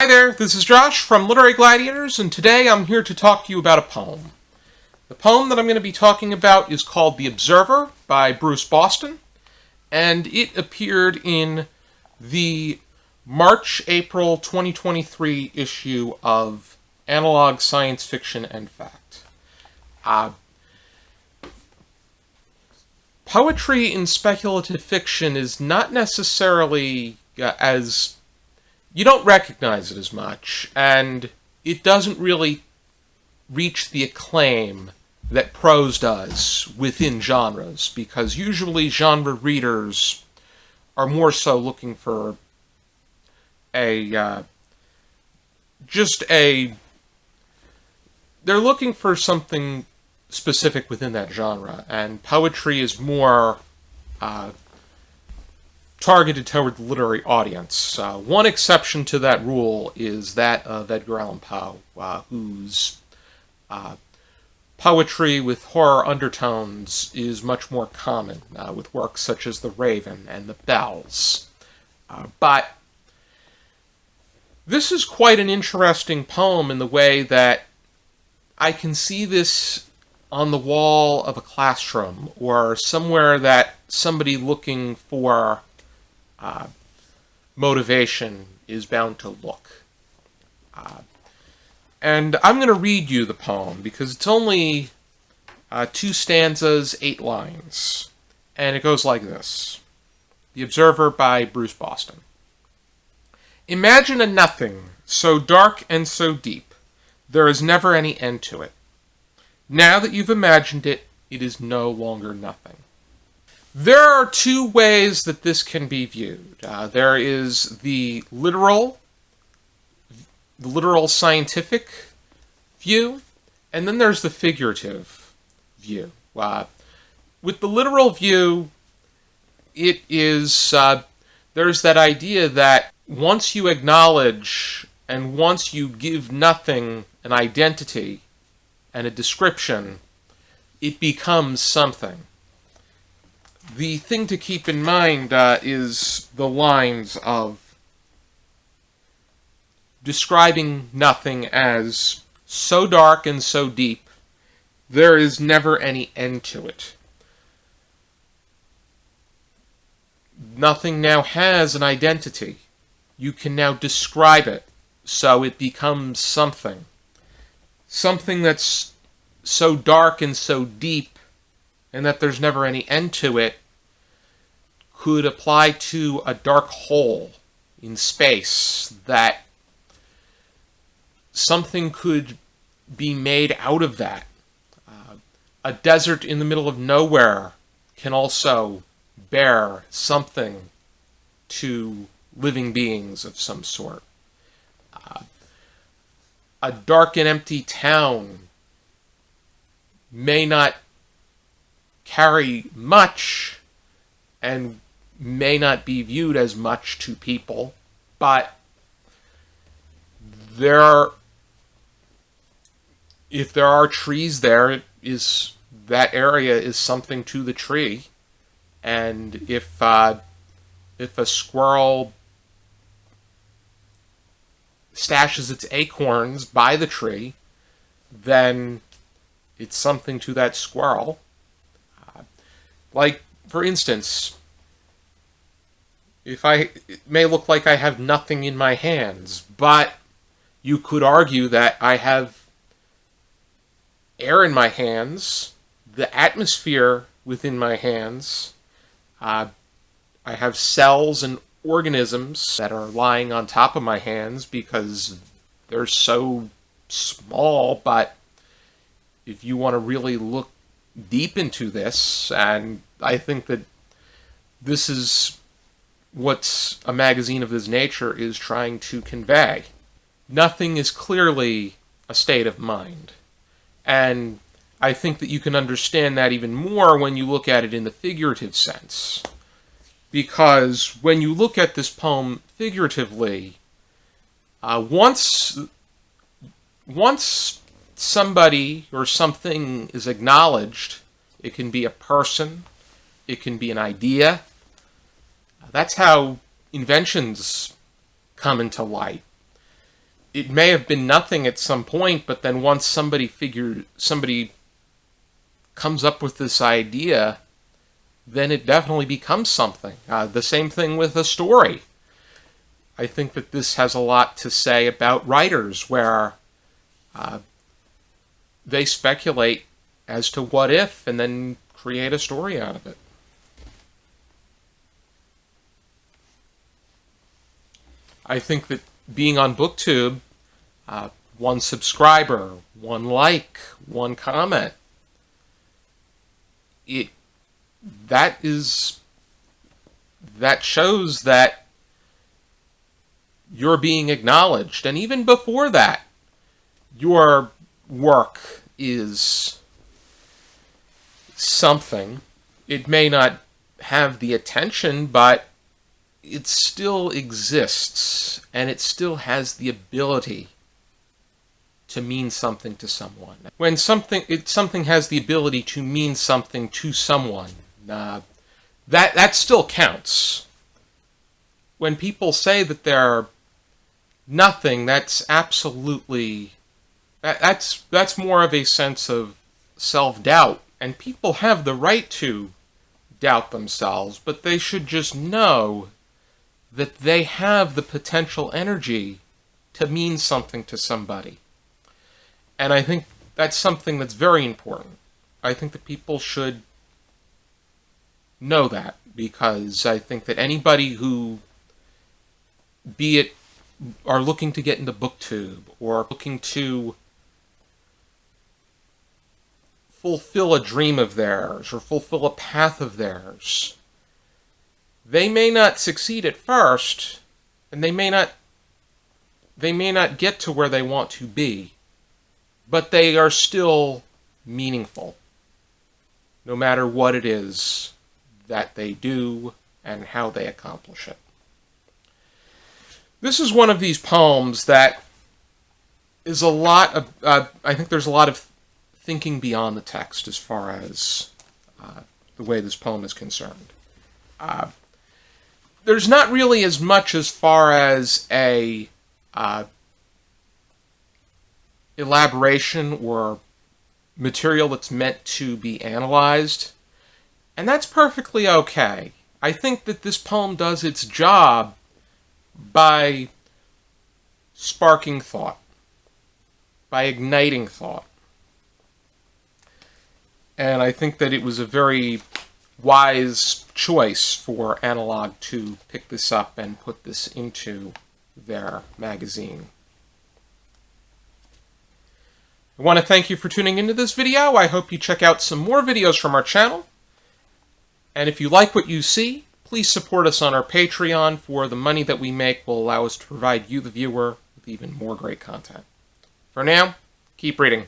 Hi there, this is Josh from Literary Gladiators, and today I'm here to talk to you about a poem. The poem that I'm going to be talking about is called The Observer by Bruce Boston, and it appeared in the March-April 2023 issue of Analog Science Fiction and Fact. Poetry in speculative fiction is not necessarily as... You don't recognize it as much, and it doesn't really reach the acclaim that prose does within genres, because usually genre readers are more so looking for they're looking for something specific within that genre, and poetry is more targeted toward the literary audience. One exception to that rule is that of Edgar Allan Poe, whose poetry with horror undertones is much more common, with works such as The Raven and The Bells. But this is quite an interesting poem in the way that I can see this on the wall of a classroom, or somewhere that somebody looking for motivation is bound to look. And I'm going to read you the poem because it's only 2 stanzas, 8 lines. And it goes like this. The Observer by Bruce Boston. Imagine a nothing so dark and so deep, there is never any end to it. Now that you've imagined it, it is no longer nothing. There are 2 ways that this can be viewed. There is the literal scientific view, and then there's the figurative view. With the literal view, it is there's that idea that once you acknowledge and once you give nothing an identity and a description, it becomes something. The thing to keep in mind is the lines of describing nothing as so dark and so deep, there is never any end to it. Nothing now has an identity. You can now describe it, so it becomes something. Something that's so dark and so deep and that there's never any end to it, could apply to a dark hole in space, that something could be made out of that. A desert in the middle of nowhere can also bear something to living beings of some sort. A dark and empty town may not carry much and may not be viewed as much to people, but if there are trees there, that area is something to the tree. And if a squirrel stashes its acorns by the tree, then it's something to that squirrel. Like, for instance, it may look like I have nothing in my hands, but you could argue that I have air in my hands, the atmosphere within my hands. I have cells and organisms that are lying on top of my hands because they're so small, but if you want to really look deep into this, and I think that this is what a magazine of this nature is trying to convey. Nothing is clearly a state of mind. And I think that you can understand that even more when you look at it in the figurative sense. Because when you look at this poem figuratively, once somebody or something is acknowledged, it can be a person, it can be an idea. That's how inventions come into light. it may have been nothing at some point, but then once somebody comes up with this idea, then it definitely becomes something. The same thing with a story. I think that this has a lot to say about writers, where they speculate as to what if and then create a story out of it. I think that being on BookTube, one subscriber, one like, one comment, that shows that you're being acknowledged. And even before that, your work is something. It may not have the attention, but it still exists, and it still has the ability to mean something to someone. When something has the ability to mean something to someone, that still counts. When people say that they're nothing, that's absolutely, that's more of a sense of self-doubt, and people have the right to doubt themselves, but they should just know that they have the potential energy to mean something to somebody. And I think that's something that's very important. I think that people should know that, because I think that anybody who, be it, are looking to get into BookTube or looking to fulfill a dream of theirs or fulfill a path of theirs, they may not succeed at first, and they may not get to where they want to be, but they are still meaningful, no matter what it is that they do and how they accomplish it. This is one of these poems that is a lot of, I think there's a lot of thinking beyond the text as far as the way this poem is concerned. There's not really as much as far as a elaboration or material that's meant to be analyzed, and that's perfectly okay. I think that this poem does its job by sparking thought, by igniting thought. And I think that it was a very wise choice for Analog to pick this up and put this into their magazine. I want to thank you for tuning into this video. I hope you check out some more videos from our channel. And if you like what you see, please support us on our Patreon, for the money that we make will allow us to provide you, the viewer, with even more great content. For now, keep reading.